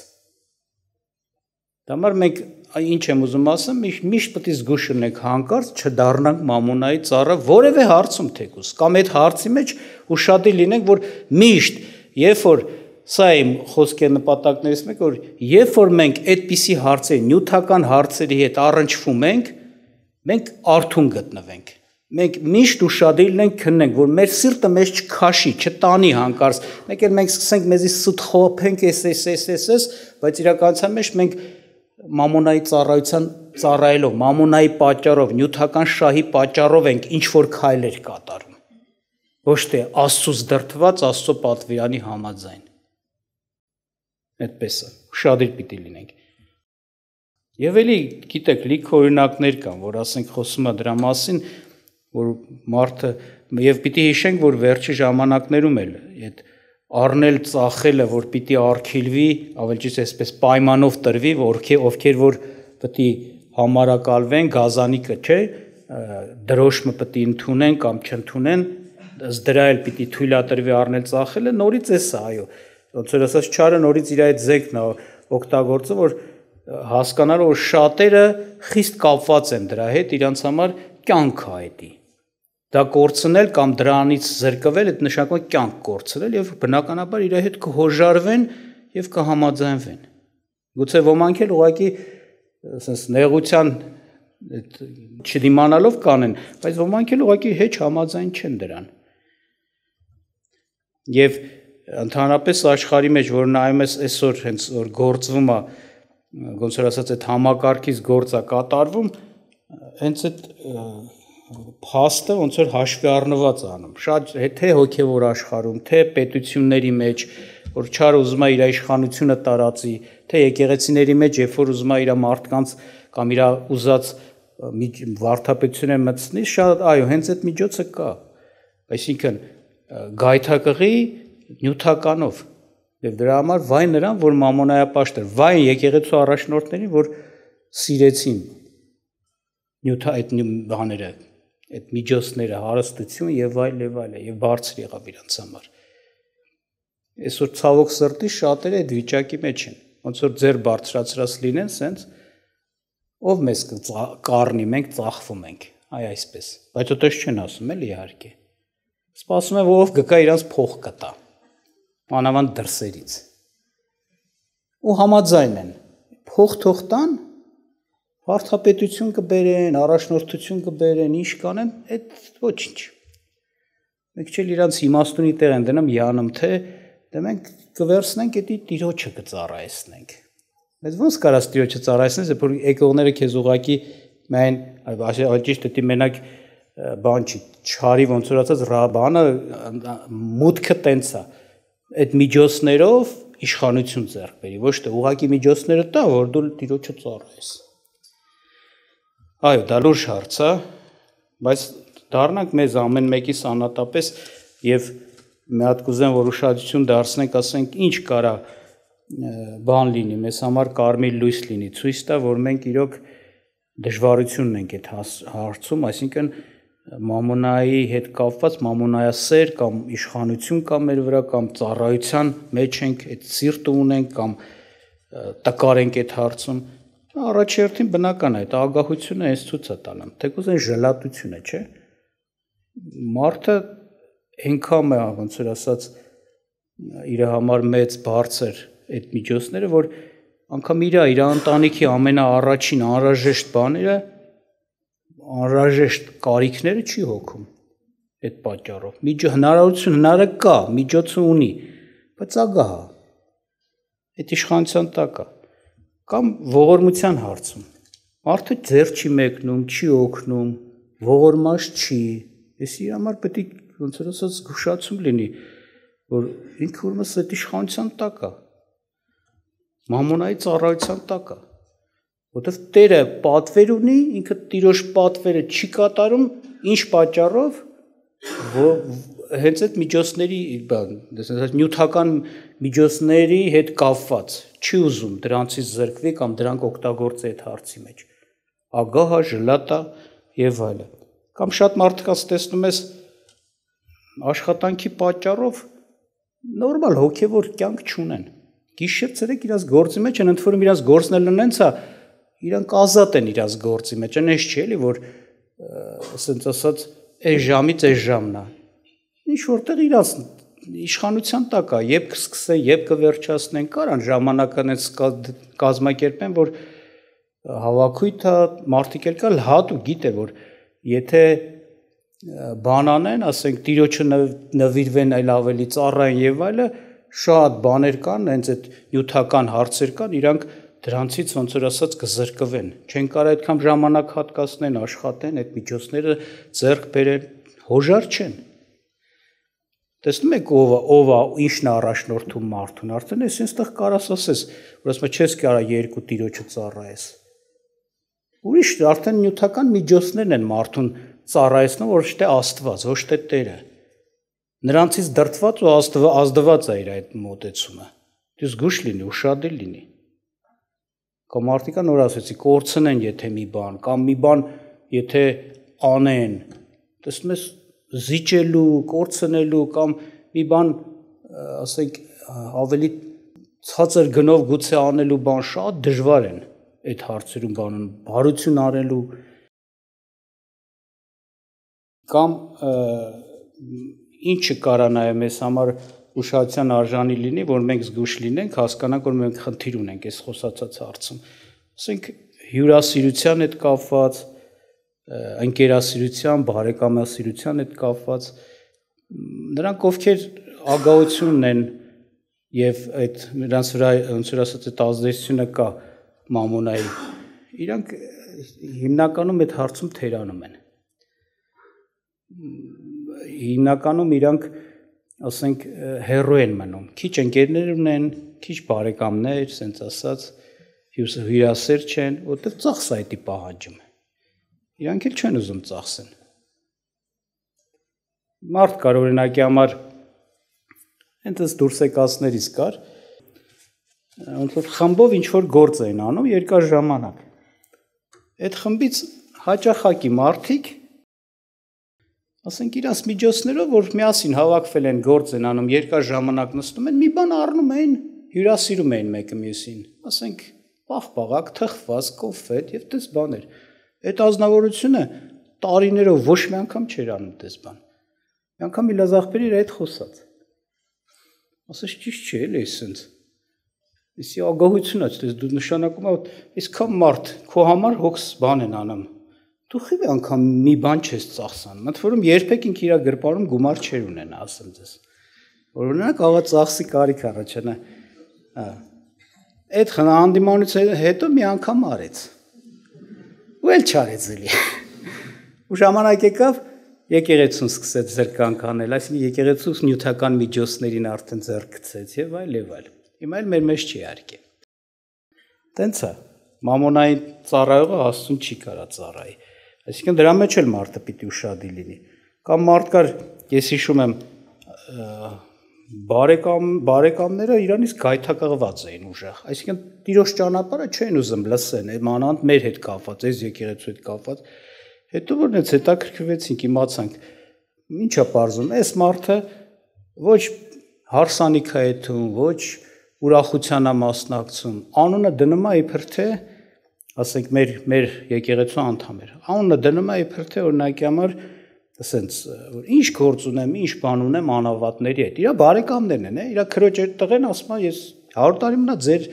Դա համար մենք ինչ եմ ուզում ասեմ, միշտ պետք է զգուշ լինենք հանկարծ չդառնանք մամոնայի ծառը որևէ հարցում թեկուզ, կամ այդ հարցի մեջ ուշադիր լինենք, որ միշտ, երբ որ սա իմ խոսքի նպատակներից մեկը, որ երբ որ մենք այդպիսի հարցերի, նյութական հարցերի հետ առնչվում ենք, մենք արթուն գտնվենք։ Մենք միշտ ուշադիր լինենք, քննենք, որ մեր սիրտը մեզ չքաշի, չտանի հանկարծ։ Մեկ էլ մենք սկսենք մեզի սուտ խոփենք, էս, բայց իրականության մեջ մենք մամոնայի ծառայելով, մամոնայի պատճառով, նյութական շահի պատճառով ենք ինչ որ քայլեր կատարում։ Ոչ թե Աստծուց դրդված, Աստծո պատվիրանի համաձայն։ Այդպես է, ուշադիր պիտի լինենք։ Եվ էլի, գիտեք, լիք օրինակներ կան, որ ասենք խոսում է դրա մասին, որ մարդը եւ պիտի հիշենք, որ վերջի ժամանակներում էլ այդ առնել ծախելը, որ պիտի արգելվի, ավելի ճիշտ այսպես պայմանով տրվի, ովքեր որ պիտի համարակալվեն, գազանիկը, չէ, դրոշմը պիտի ընդունեն կամ չընդունեն, ըստ դրա էլ պիտի թույլատրվի առնել ծախելը, նորից էս է, այո, ոնց որ ասած չարը նորից իր այդ զեկն է օգտագործում, որ հասկանալ, որ շատերը խիստ կապված են դրա հետ, իրանց համար կյանք է այդի։ Դա կորցնել կամ դրանից զրկվել, այդ նշանակում է կյանք կորցնել եւ բնականաբար իր հետ կհոժարվեն եւ կհամաձայնվեն։ Գուցե ոմանք էլ ուղղակի ասես նեղության չդիմանալով կանեն, բայց ոմանք էլ ուղղակի հեչ համաձայն չեն դրան։ Եվ ընդհանրապես աշխարհի մեջ, որ նայում ես այսօր հենց որ գործվում է, ոնց որ ասած այդ համակարգից գործա կատարվում, հենց այդ փաստը ոնց որ հաշվի առնված անում։ Շատ թե հոգևոր աշխարհում, թե պետությունների մեջ, որ չար ուզում է իր իշխանությունը տարածի, թե եկեղեցիների մեջ, երբ որ ուզում է իր մարդկանց կամ իր ուզած վարդապետությունը մտցնի, շատ այո, հենց այդ միջոցը կա։ Այսինքն գայթակղի նյութականով եւ դրա համար վայ նրան, որ մամոնայապաշտ էր, վայ եկեղեցու առաջնորդներին, որ սիրեցին այդ բաները, այդ միջոցները, հարստություն եւ այլ եւ բարձր եղավ իրանց համար։ Այսօր ցավոք սրտի շատերը այդ վիճակի մեջ են, ոնց որ ձեր բարձրացրած լինեն, սենց ով մեզ կառնի, մենք ծախվում ենք, այսպես, բայց այդպես չեն ասում, էլի իհարկե։ Սպասում են, որ ով գկա իրանց փող կտա, մանավանդ դրսերից։ Ու համաձայն են, փող թող տան, վարդապետություն կբերեն, առաջնորդություն կբերեն, ինչ կանեն, այդ ոչինչ։ Մենք չէլ իրանց իմաստունի տեղ են դնում յանում, թե դե մենք կվերցնենք, էդի տիրոջը կծառայեցնենք։ Բայց ոնց կարաս տիրոջը ծառայեցնես, որ եկողները քեզ ուղակի միայն ճիշտ էդի մենակ բան չի, չարի ոնց որ ասած բանը մուտքը տենց է, այդ միջոցներով իշխանություն ձեռք բերի, ոչ թե ուղակի միջոցները տա, որ դու տիրոջը ծառայես։ Այո, դա լուրջ հարց է, բայց դառնանք մեզ ամեն մեկիս անհատապես եւ մի հատ կուզեմ, որ ուշադրություն դարձնենք, ասենք ինչ կարա բան լինի, մեզ համար կարմիր լույս լինի, ցույց տա, որ մենք իրոք դժվարությունն ենք այդ հարցում, այսինքն մամոնայի հետ կապված մամոնայասեր կամ իշխանություն կա մեր վրա կամ ծառայության մեջ ենք, այդ սիրտը ունենք կամ տկար ենք այդ հարցում, առաջերտին բնական է, այդ ագահությունը այս ցույց է տալում, թեկուզ այն ժլատությունը, չէ։ Մարդը այնքան է, ոնց որ ասած, իր համար մեծ բարձր այդ միջոցները, որ անգամ իր ընտանիքի ամենաառաջին անհրաժեշտ բաները, անհրաժեշտ կարիքները չի հոգում։ այդ պատճառով։ Հնարավորություն կա, միջոցը ունի, բայց ագահ է։ Այդ իշխանության տակ է։ Կամ ողորմության հարցում։ Մարդը ձեռ չի մեկնում, չի օգնում, ողորմած չի։ Ես իր համար պետք է ոնց որ ասած զգուշացում լինի, որ ինքը ուրեմն այդ իշխանության տակ է։ Մամոնայի ծառայության տակ է։ Որտեվ Տերը պատվեր ունի, ինքը Տիրոջ պատվերը չի կատարում, ինչ պատճառով, հենց այդ միջոցների, նյութական միջոցների հետ կապված, չի ուզում դրանցից զրկվի կամ դրանք օգտագործի այդ հարցի մեջ։ Ագահ է, ժլատ է եւ այլն։ Կամ շատ մարդկանց տեսնում ես աշխատանքի պատճառով նորմալ հոգևոր կյանք չունեն։ Գիշեր ցերեկ իրաց գործի մեջ են, ընդ որում իրաց գործն էլ նենց է, իրանք ազատ են իրաց գործի մեջ, այնպես չի էլի, որ ասենց ասած այս ժամից այս ժամն է։ Ինչ որտեղ իրաց իշխանության տակ է, երբ կսկսեն, երբ կվերջացնեն, կարան ժամանականից կազմակերպեն, որ հավաքույթը մարդիկ էլ կա հատու գիտե, որ եթե բան անեն, ասենք Տիրոջը նվիրվեն այլ ավելի ծառային եւ այլը, շատ բաներ կան, հենց այդ նյութական հարցեր կան, իրանք դրանցից ոնց որ ասած կզրկվեն։ Չեն կարող այդքան ժամանակ հատկացնեն, աշխատեն, այդ միջոցները ձեռք բերեն, հոժար չեն։ Տեսնում եք ով է, ինչն է առաջնորդում մարդուն, արդեն ես այնտեղ կարաս ասես, որ ասում չես կարա երկու Տիրոջը ծառայես։ Ուրիշ արդեն նյութական միջոցներն են մարդուն ծառայեցնում, ոչ թե Աստված, ոչ թե Տերը։ Նրանցից դրդված ու ազդված է իր այդ մոտեցումը։ Դու զգուշ լինի, ուշադիր լինի։ Կամ մարդիկա նոր ասեցի, կորցնեն եթե մի բան, կամ մի բան եթե անեն, տեսնում ես զիջելու, կորցնելու կամ մի բան, ասենք, ավելի ցածր գնով գուցե անելու բան շատ դժվար են այդ հարցերում բանուն, բարություն արելու կամ ինչը կարա նաև մեզ համար ուշադրության արժանի լինի, որ մենք զգուշ լինենք, հասկանանք, որ մենք խնդիր ունենք այս խոսածած հարցում։ Ասենք հյուրասիրության հետ կապված, ընկերասիրության, բարեկամասիրության հետ կապված, նրանք ովքեր ագահություն են եւ այդ նրանց վրա ոնց որ ասած այդ ազդեցությունը կա մամոնայի, իրանք հիմնականում այդ հարցում թերանում են։ Հիմնականում իրանք ասենք հերո են մնում, քիչ ընկերներ ունեն, քիչ բարեկամներ, ասենց ասած, հյուրասեր չեն, որտեղ ծախս է դա պահանջում։ Իրանք էլ չեն ուզում ծախսեն։ Մարդ կար օրինակի համար այնտես դուրս եկածներից կար, ոնց որ խմբով ինչ որ գործ էին անում երկար ժամանակ։ Այդ խմբից հաճախակի մարդիկ ասենք իրանց միջոցներով, որ միասին հավաքվել են գործ են անում, երկար ժամանակ նստում են, մի բան առնում էին, հյուրասիրում էին մեկը մյուսին, ասենք պաղ-պաղակ, թխված, կոֆետ եւ տես բաներ։ Այդ ազնվորությունը տարիներով ոչ մի անգամ չէր անում տես բան։ Մի անգամ իլազախբերի իր հետ խոսած։ Ասես ճիշտ չէ, էլի էսենց։ Իսի ագահություն է, դու նշանակում է, այսքան մարդ քո համար հոգս բան են անում։ Դու խիվ անգամ մի բան չես ծախսանում, ընդ որում երբեք ինք իր գրպանում գումար չեր ունենա, ասեմ ձեզ։ Որ օրինակ աղա ծախսի կարիք առաջանա։ Այդ հանդիմանից հետո մի անգամ արեց։ Ու էլ չարեց էլի։ Ու ժամանակ եկավ եկեղեցուն սկսեց զրկանք անել, այսինքն եկեղեցուց նյութական միջոցներին արդեն ձեռք գցեց եւ այլ եւ այլ։ Հիմա էլ մեր մեջ չի իհարկե։ Տենց է։ Մամոնային ծառայողը Աստծուն չի կարա ծառայի։ Այսինքն դրա մեջ էլ մարդը պիտի ուշադիր լինի։ Կամ մարդ կար, ես հիշում եմ, բարեկամները իրանից գայթակղված էին ուժեղ։ Այսինքն Տիրոջ ճանապարհը չեն ուզում լսեն, մանավանդ մեր հետ կապված, այս եկեղեցու հետ կապված։ Հետո որ նենց հետաքրքրվեցինք, իմացանք, ինչա պարզում, այս մարդը ոչ հարսանիք է եթում, ոչ ուրախության է մասնակցում, անունը դնում է իբր թե, ասենք մեր եկեղեցու անդամ էր, անունը դնում է իբր թե օրինակի համար, ասենց, որ ինչ գործ ունեմ, ինչ բան ունեմ անավատների հետ, իրա բարեկամներն են, իրա քրոջ այդ տղեն ասում է, ես 100 տարի մնա ձեր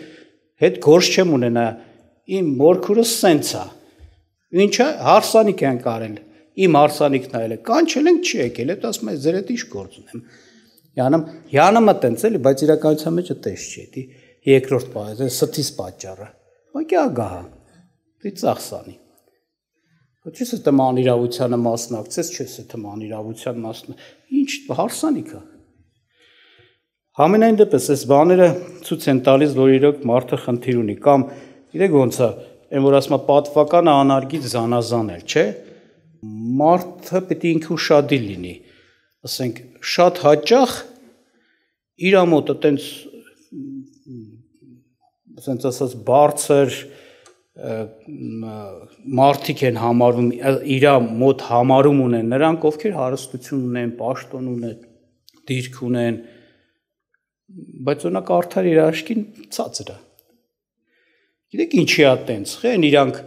հետ գործ չեմ ունենա, իմ մորքուրս սենց է, ինչա հարսանիք են կարել, Իմ հարսանիքն այլ է, կանչել ենք չի եկել, հետո ասում է ձեր հետ ինչ գործ ունեմ։ Յանամը տենց էլի, բայց իրականության մեջ այդպես չի, դի երկրորդ բանը, ստից պատճառը։ Ոկյա գահա։ Դի ծախսանի։ Ոչինչ դեմ անիրավությանը մասնակցես, չես դեմ անիրավության մասն։ Ինչ հարսանիք է։ Համենայն դեպս այս բաները ցույց են տալիս, որ իրոք մարդը խնդիր ունի կամ իրեք ոնց է, այն որ ասում է պատվականը անարգից զանազանել, չէ՞։ Մարդը պետք է ինքը ուշադիր լինի։ Ասենք շատ հաճախ իր մոտ այտենց ասենց ասած բարձր մարդիկ են համարվում իր մոտ համարում ունեն նրանք, ովքեր հարստություն ունեն, պաշտոն ունեն, դիրք ունեն, բայց օրինակ արդար երաշխին ցածր է։ Գիտեք ինչի է տենց, խեն իրանք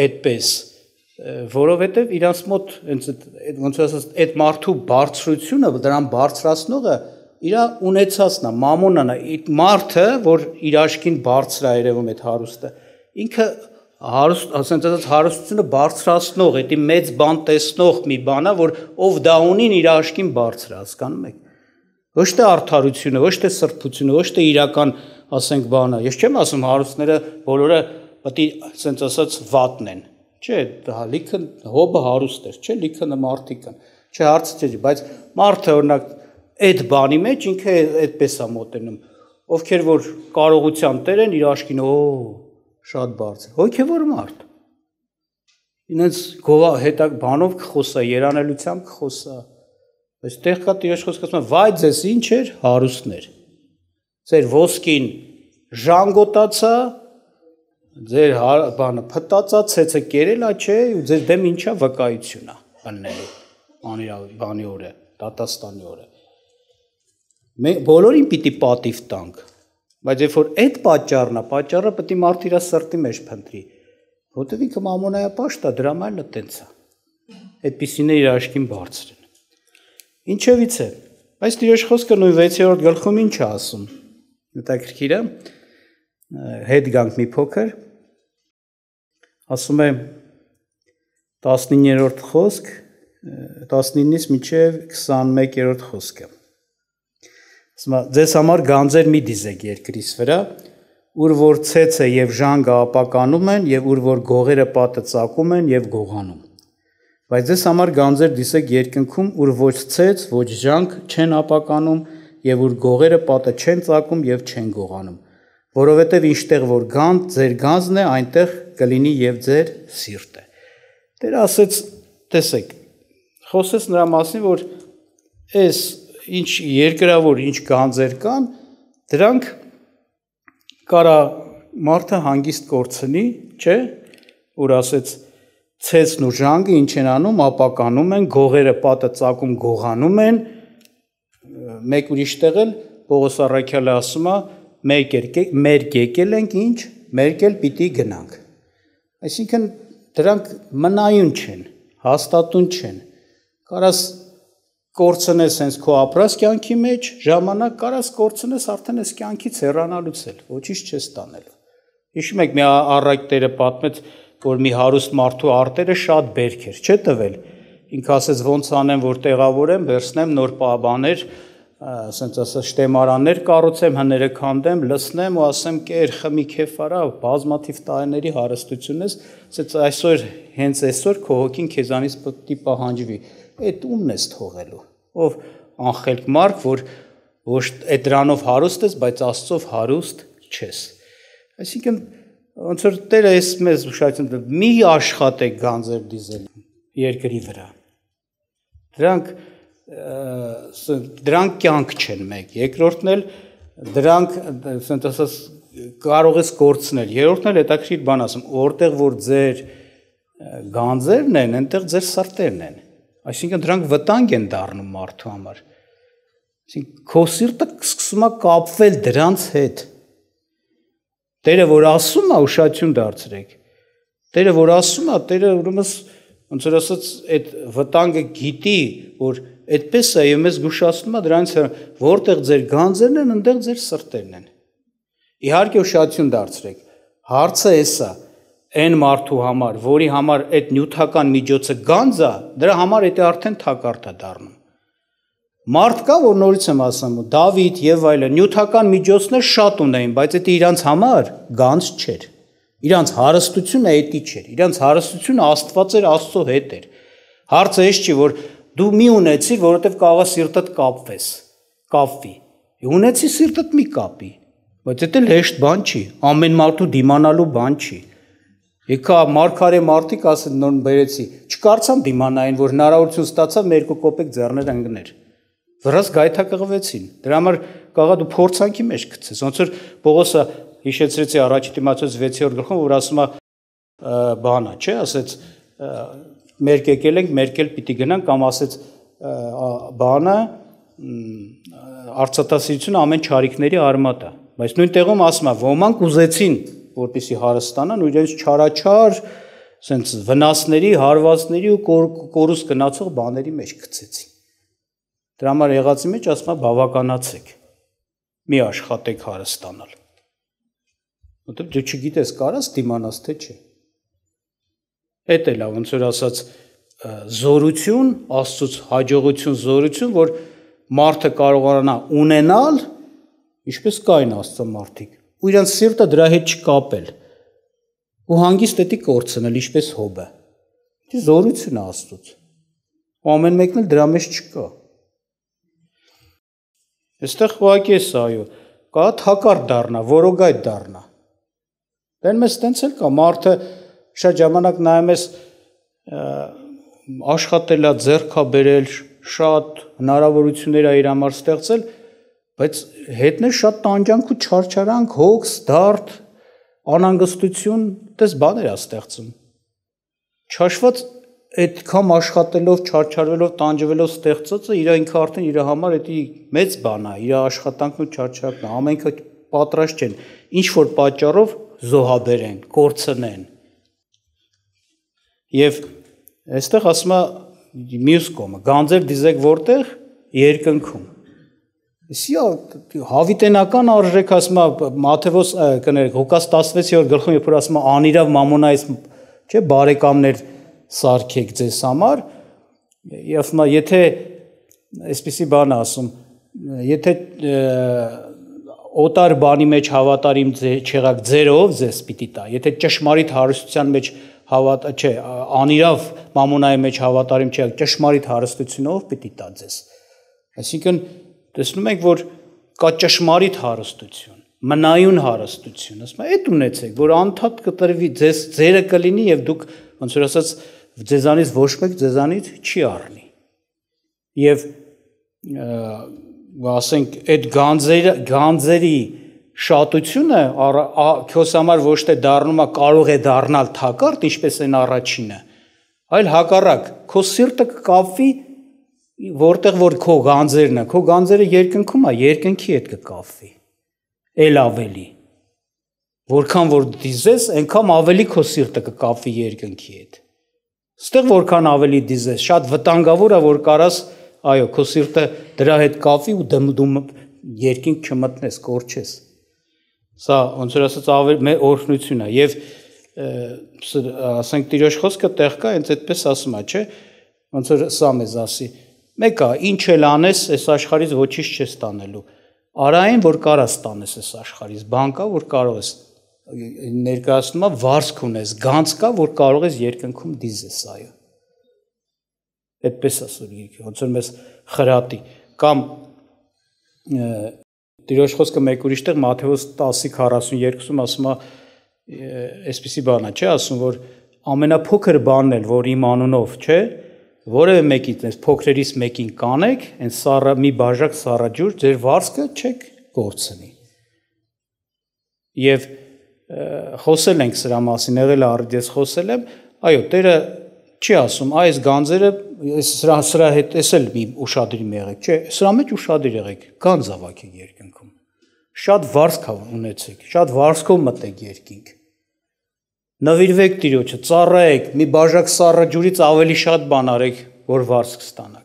այդպես, որովհետև իրանց մոտ ոնց ասած այդ մարդու բարձրությունը, դրան բարձրացնողը իր ունեցածն է, մամոնն է, այդ մարդը, որ իր աշկին բարձր է երևում այդ հարուստը, ինքը հարուստ, ասենց ասած հարստությունը բարձրացնող, այդ մեծ բան տեսնող մի բան է, որ ով դա ունին իր աշկին բարձր է, հասկանում եք։ Ոչ թե արդարությունը, ոչ թե սրբությունը, ոչ թե իրական, ասենք բանը։ Ես չեմ ասում հարուստները բոլորը պետք է ասենց ասած վատն են։ Չէ, լիքը հոբը հարուստ էր, չէ, լիքը մարդիկ են։ Չէ, հարցը չէ, բայց մարդը օրինակ այդ բանի մեջ ինքը այդպես է մոտենում։ Ովքեր որ կարողության տեր են, իր աշկին շատ բարձր։ Հոգևոր մարդ։ Ինձ գովա հետա բանով կխոսա, երանելությամբ կխոսա։ Բայց տեղ կա Տիրոջ խոսքը ասում է, վայ ձեզ ինչ էր հարուստներ։ Ձեր ոսկին ժանգոտացա, ձեր բանը փտածա, ցեցը կերելա, չէ, ու ձեր դեմ ինչա վկայությունա ըլնելու բանի օրը, դատաստանի օրը։ Մենք բոլորին պիտի պատիվ տանք, բայց երբ որ այդ պատճառն է, պատճառը պետք է մարդ իր սրտի մեջ փնտրի, որտեղ ինքը մամոնայապաշտ է, դրա մայլը տենց է։ Այդպիսին է իր աշկին բարձր են։ Ինչևից է, բայց Տիրոջ խոսքը նույն 6-րդ գլխում ինչ է ասում։ Հետաքրքիր է, հետ գանք մի փոքր, ասում է 19-րդ խոսք, 19-ից մինչև 21-րդ խոսքը։ Ասում է, ձեզ համար գանձեր մի դիզեք երկրիս վրա, ուր որ ցեցը եւ ժանգը ապականում են եւ ուր որ գողերը պատը ծակում են եւ գողանում։ Բայց ձեզ համար գանձեր դիսեք երկնքում, ուր ոչ ցեց, ոչ ժանգ չեն ապականում եւ ուր գողերը պատը չեն ծակում եւ չեն գողանում, որովհետեւ ինչտեղ որ գանձ ձեր գանձն է, այնտեղ կլինի եւ ձեր սիրտը։ Տերը ասեց, տեսեք, խոսեց նրա մասին, որ այս ինչ երկրավոր ինչ գանձեր կան, դրանք կարա մարդը հանգիստ կորցնի, չէ, որ ասեց ցեցն ու ժանգը ինչ են անում, ապականում են, գողերը պատը ծակում գողանում են, մեկ ուրիշ տեղ էլ Պողոս առաքյալը ասում է, մեր եկել ենք ինչ, մեր էլ պիտի գնանք։ Այսինքն դրանք մնայուն չեն, հաստատուն չեն։ Կարաս կորցնես հենց քո ապրած կյանքի մեջ, ժամանակ կարաս կորցնես արդեն այս կյանքից հեռանալուց էլ, ոչինչ չես տանելու։ Հիշում եք մի առակ Տերը պատմեց, որ մի հարուստ մարդու արտերը շատ բերք էր, չէ՞ տվել։ Ինքը ասեց ոնց անեմ, որ տեղավորեմ, վերցնեմ նոր բաներ, ասենց ասած շտեմարաններ կառուցեմ, հները քանդեմ, լցնեմ ու ասեմ կեր խմի քեֆ արա, բազմաթիվ տարիների հարստություն ես, ասեց այսօր հենց այսօր քո հոգին քեզանից պետք է պահանջվի։ Այդ ումն ես թողելու։ Ով անխելք մարդ, որ ոչ այդ դրանով հարուստ ես, բայց Աստծով հարուստ չես։ Այսինքն ոնց որ Տերը էս մեզ ուշադրություն տա, մի աշխատեք գանձեր դիզել երկրի վրա։ Դրանք կյանք չեն մեկ, երկրորդն էլ դրանք ասենք ասած կարող ես կորցնել, երրորդն էլ հետաքրքիր բան ասում, որտեղ որ ձեր գանձերն են, այնտեղ ձեր սրտերն են, այսինքն դրանք վտանգ են դառնում մարդու համար, այսինքն քո սիրտը սկսում է կապվել դրանց հետ, Տերը որ ասում է ուշադրություն դարձրեք, Տերը որ ասում է, Տերը ուրեմն ոնց որ ասած այդ վտանգը գիտի, որ այդպես է եւ մեզ զգուշացնում է դրանից որտեղ ձեր գանձերն են, այնտեղ ձեր սրտերն են։ Իհարկե ուշադրություն դարձրեք, հարցը էս է, այն մարդու համար, որի համար այդ նյութական միջոցը գանձ է, դրա համար դա արդեն թակարդ է դառնում։ Մարդ կա, որ նորից եմ ասում, Դավիթ եւ այլն նյութական միջոցներ շատ ունեին, բայց դա իրանց համար գանձ չէր։ Իրանց հարստությունը էդի չէր, իրանց հարստությունը Աստված էր, Աստծո հետ էր։ Հարցը էս չի, որ դու մի ունեցիր, որովհետև կարող է սիրտդ կապվի։ Ունեցի սիրտդ մի կապի, բայց դա հեշտ բան չի, ամեն մարդու դիմանալու բան չի։ Եկա մարգարե մարդիկ ասեն նոր բերեցի, չկարծամ դիմանային, որ հնարավորություն ստացավ մեր 2 կոպեկ ձեռներ ընկներ։ Վրաս գայթակղվեցին։ Դրա համար կարող է դու փորձանքի մեջ գցես։ Ոնց որ Պողոսը հիշեցրեցի առաջի Տիմոթեոս 6-րդ գլխում, որ ասում է բանա, չէ, ասեց մերկ եկել ենք, մերկ էլ պիտի գնանք, կամ ասեց բանը արծաթասիրությունը ամեն չարիքների արմատ է։ Բայց նույն տեղում ասում է, ոմանք ուզեցին, որպեսզի հարստանան ու իրենց չարաչար, ասենց վնասների, հարվածների ու կորուս գնացող բաների մեջ գցեցին։ Դրա համար եղածի մեջ ասում է բավականացեք, մի աշխատեք հարստանալ։ Որտեղ դու չգիտես կարաս դիմանաս թե չէ։ Էդ էլ է ոնց որ ասած զորություն, Աստծուց հաջողություն, զորություն, որ մարդը կարողանա ունենալ, ինչպես կային Աստծո մարդիկ, ու իրանց սիրտը դրա հետ չկապել։ Ու հանգիստ էդի կորցնել, ինչպես Հոբը։ Դա զորություն է Աստծուց։ Ու ամեն մեկն էլ դրա մեջ չկա։ Այստեղ ուղղակի է այո, կա թակարդ դառնա, որոգայթ դառնա։ Դեն մեզ տենց էլ կա, մարդը շատ ժամանակ նայում ես աշխատել է, ձեռք է բերել, շատ հնարավորություններ է իր համար ստեղծել, բայց հետն է շատ տանջանք ու չարչարանք, հոգս, դարդ, անհանգստություն, դες բաներ է ստեղծում։ Չաշված այդքան աշխատելով, չարչարվելով, տանջվելով ստեղծածը իր ինքը արդեն իր համար էդի մեծ բան է, իր աշխատանքն ու չարչարանքն է, ամենքը պատրաստ չեն, ինչ որ պատճառով զոհաբերեն, կորցնեն։ Եվ այստեղ ասում է մյուս կողմը, գանձեր դիզեք որտեղ երկնքում։ Իսկ հավիտենական արժեք ասում է Մատթեոս կներեք Ղուկաս 16-րդ գլխում երբ որ ասում է անիրավ մամոնայից, չէ, բարեկամներ սարքեք ձեզ համար, եւ ասում է եթե այսպեսի բան է ասում, եթե օտար բանի մեջ հավատարիմ չեղաք ձերով ձեզ պիտի տա, եթե ճշմարիտ հարստության մեջ անիրավ մամոնայի մեջ հավատարիմ չեղաք, ճշմարիտ հարստությունով պիտի տա ձեզ։ Այսինքն տեսնում ենք, որ կա ճշմարիտ հարստություն, մնայուն հարստություն, ասում է, այդ ունեցեք, որ անդադ կտրվի, ձերը կլինի եւ դուք ոնց որ ասած ձեզանից ոչ մեկ ձեզանից չի առնի։ Եվ ասենք այդ գանձերի շատությունը քոս համար ոչ թե դառնում է կարող է դառնալ թակարդ, ինչպես են առաջինը, այլ հակառակ, քո սիրտը կկապվի որտեղ որ քո գանձերն է, քո գանձերը երկնքում է, երկնքի հետ կկապվի, էլ ավելի, որքան որ դիզես, այնքան ավելի քո սիրտը կկապվի երկնքի հետ, ստեղ որքան ավելի դիզես, շատ վտանգավոր է, որ կարաս, այո, քո սիրտը դրա հետ կապվի ու դու երկինք չմտնես, կորչես, սա ոնց որ ասած ավելի օրհնություն է, և ասենք Տիրոջ խոսքը տեղ կա, հենց այդպես ասում է, չէ, ոնց որ սա մեզ ասի, մեկը ինչ էլ անես, այս աշխարհից ոչինչ չես տանելու։ Արային, որ կարաս տանես այս աշխարհից, բան կա, որ կարող ես ներկայացնում է վարձք ունես, գանձ կա, որ կարող ես երկնքում դիզես, այո։ Այդպես ասում գիրքը, ոնց որ մեզ խրատի, կամ Տիրոջ խոսքը մեկ ուրիշ տեղ Մատթեոս 10:42-ում ասում է, այսպեսի բան է, չէ, ասում, որ ամենափոքր բանն էլ, որ իմ անունով, չէ, որևէ մեկից այս փոքրերից մեկին կանեք, այն սառը մի բաժակ սառաջուր, ձեր վարձքը չեք կորցնի։ Եվ խոսել ենք սրա մասին, եղել է արդյոք խոսել եմ, այո, Տերը չի ասում, այս գանձերը սրա հետ էսել մի ուշադրի եղեք, չէ, սրա մեջ ուշադիր եղեք, գանձ ավակեք երկնքում։ Շատ վարձք ունեցեք, շատ վարձքով մտեք երկինք։ Նվիրվեք Տիրոջը, ծառայեք, մի բաժակ սառը ջուրից ավելի շատ բան արեք, որ վարձք ստանաք։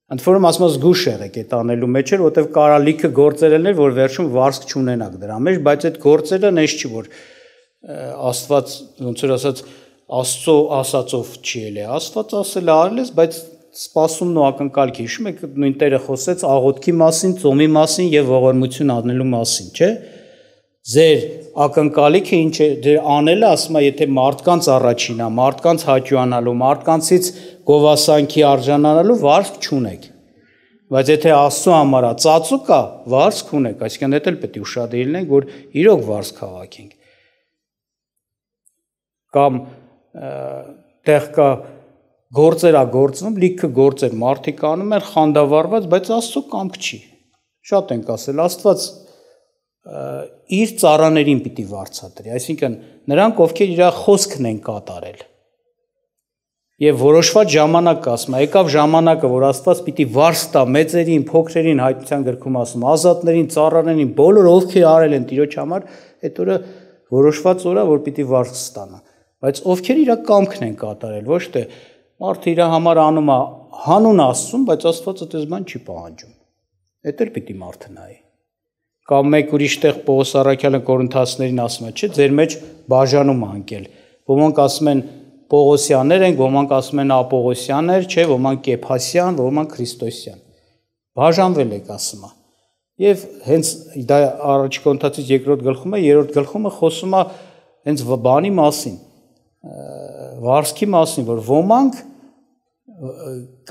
Ընդ որում ասում զգուշ եղեք այդ անելու մեջ, որովհետև կարա լիքը գործեր լիներ, որ վերջում վարձք չունենաք դրա մեջ, բայց այդ գործերը նես չի, որ Աստված ոնց որ ասած Աստծո ասածով չի ելի, Աստված ասել է արել ես, բայց սպասումն ու ակնկալիք, հիշում եք նույն Տերը խոսեց աղոթքի մասին, ծոմի մասին եւ ողորմություն անելու մասին, չէ՞։ Ձեր ակնկալիքը ինչ է, դեր անելը ասում է, եթե մարդկանց առաջին է, մարդկանց հաճուանալու, մարդկանցից գովասանքի արժանանալու վարձք չունեք։ Բայց եթե Աստծո համար է ծածուկ կա, վարձք ունեք, այսինքն դա էլ պետք է ուշադիր լինենք, որ իրոք վարձ քաղաքենք։ Կամ տեղ կա գործեր գործնում, լիքը գործեր մարդիկ անում են խանդավառված, բայց Աստծո կամք չի։ Շատ ենք ասել, Աստված իր ծառաներին պիտի վարձատրի, այսինքն նրանք, ովքեր իր խոսքն են կատարել։ Եվ որոշված ժամանակ ասում, եկավ ժամանակը, որ Աստված պիտի վարձ տա մեծերին, փոքրերին, հայտնության գրքում ասում, ազատներին, ծառաներին, բոլոր ովքեր արել են Տիրոջ համար, այդ օրը որոշված օր է, որ պիտի վարձ ստանա։ Բայց ովքեր իր կամքն են կատարել, ոչ թե մարդը իր համար անում է հանուն Աստծուն, բայց Աստվածը այդպես բան չի պահանջում։ Այդ էլ պիտի մարդը նայի։ Կամ մեկ ուրիշ տեղ Պողոս առաքյալը Կորինթացիներին ասում է, չէ, ձեր մեջ բաժանում անկել։ Ոմանք ասում են Պողոսյաններ են, ոմանք ասում են Ապողոսյաններ, չէ, ոմանք Կեփասյան, ոմանք Քրիստոսյան։ Բաժանվել եք ասում է։ Եվ հենց դա առաջի Կորինթացից երկրորդ գլխում է, երրորդ գլխումը խոսում է հենց բանի մասին, վարձքի մասին, որ ոմանք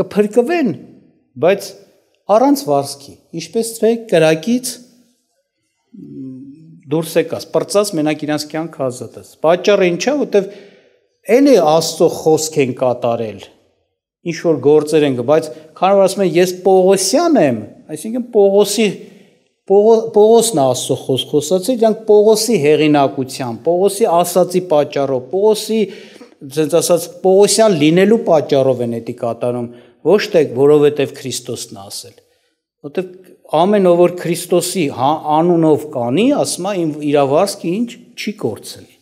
կփրկվեն, բայց առանց վարձքի, ինչպես թե կրակից դուրս եկած, պրծած մենակ իրանց կյանքը ազատած։ Պատճառը ինչա, որտեվ էլի Աստծո խոսք են կատարել, ինչ որ գործեր են, բայց քանի որ ասում են ես Պողոսյան եմ, այսինքն Պողոսն է Աստծո խոսք խոսացել, իրանք Պողոսի հեղինակությամբ, Պողոսի ասացի պատճառով, Պողոսի, ասենց ասած, Պողոսյան լինելու պատճառով են դա կատարում, ոչ թե որովհետև Քրիստոսն է ասել։ Որտեվ ամեն ով որ Քրիստոսի անունով կանի, ասում է իր վարձքը ինչ չի կորցնի։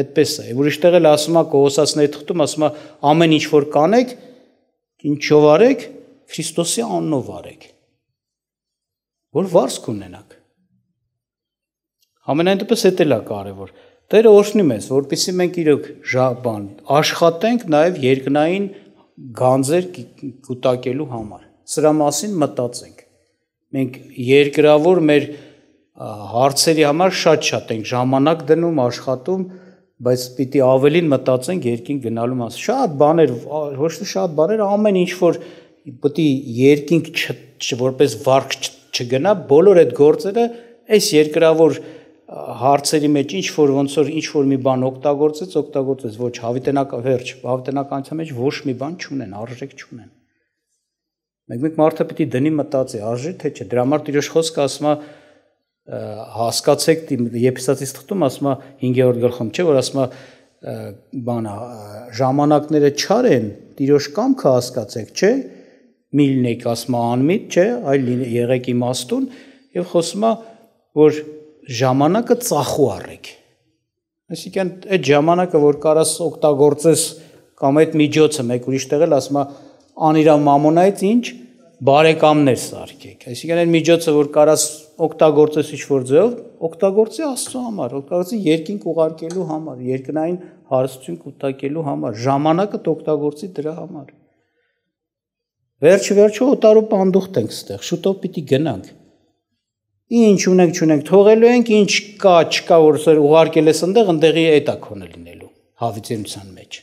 Այդպես է։ Ուրիշ տեղ էլ ասում է Կողոսացիների թղթում, ասում է ամեն ինչ որ կանեք, ինչով արեք, Քրիստոսի անունով արեք։ Որ վարձք ունենաք։ Ամենայն դեպս դա էլ է կարևոր։ Տերը օրհնի մեզ, որպեսզի մենք իրոք աշխատենք նաև երկնային գանձեր կուտակելու համար։ Սրա մասին մտածենք։ Մենք երկրավոր մեր հարցերի համար շատ ենք ժամանակ դնում, աշխատում, բայց պիտի ավելին մտածենք երկինք գնալու մասին։ Շատ բաներ, ոչ թե շատ բաներ, ամեն ինչ որ պիտի երկինք որպես վարկ չգնա, բոլոր այդ գործերը այս երկրավոր հարցերի մեջ ինչ որ ոնց որ ինչ որ մի բան օգտագործեց, ոչ հավիտենականության մեջ ոչ մի բան չունեն, արժեք չունեն։ Մեկ մարդը պիտի դնի մտածի, արժի թե չէ։ Դրա համար Տիրոջ խոսքը ասում է հասկացեք, Եփեսացիս թղթում ասում է 5-րդ գլխում, չէ, որ ասում է բանա ժամանակները չար են, Տիրոջ կամքը հասկացեք, չէ, մի լինեք ասում է անմիտ, չէ, այլ եղեք իմաստուն եւ խոսում է որ ժամանակը ծախու առեք։ Այսինքն այդ ժամանակը որ կարաս օգտագործես կամ այդ միջոցը մեկ ուրիշ տեղ էլ ասում է անիրա մամոնայից ինչ բարեկամներ սարքեք։ Այսինքն այդ միջոցը որ կարաս օգտագործես ինչ-որ ձեով, օգտագործի Աստծո համար, օգտագործի երկինք ուղարկելու համար, երկնային հարստություն կուտակելու համար, ժամանակը օգտագործի դրա համար։ Վերջը օտարու պանդուխտ ենք ստեղ, շուտով պիտի գնանք։ Ինչ ունենք, չունենք, թողելու ենք, ինչ կա, չկա, որ ուղարկել ես ընդեղի այդ է քոնը լինելու, հավիտենության մեջ։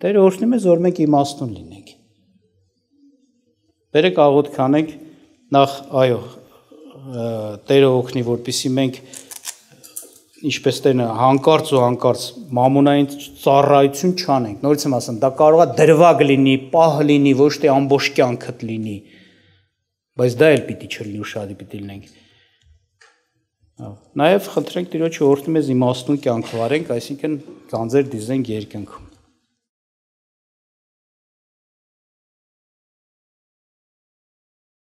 Տերը օրհնի մեզ, որ մենք իմաստուն լինենք։ Բերեք աղոթք անենք, նախ այո, Տերը օգնի, որպեսզի մենք ինչպես տենը հանկարծ ու հանկարծ մամոնային ծառայություն չանենք։ Նորից եմ ասում, դա կարող է դրվագ լինի, պահ լինի, ոչ թե ամբողջ կյանքդ լինի, բայց դա էլ պիտի չլինի, ուշադիր պիտի լինենք։ Նաև խնդրենք Տիրոջը օրհնի մեզ իմաստուն կյանք վարենք, այսինքն գանձեր դիզենք երկնքում։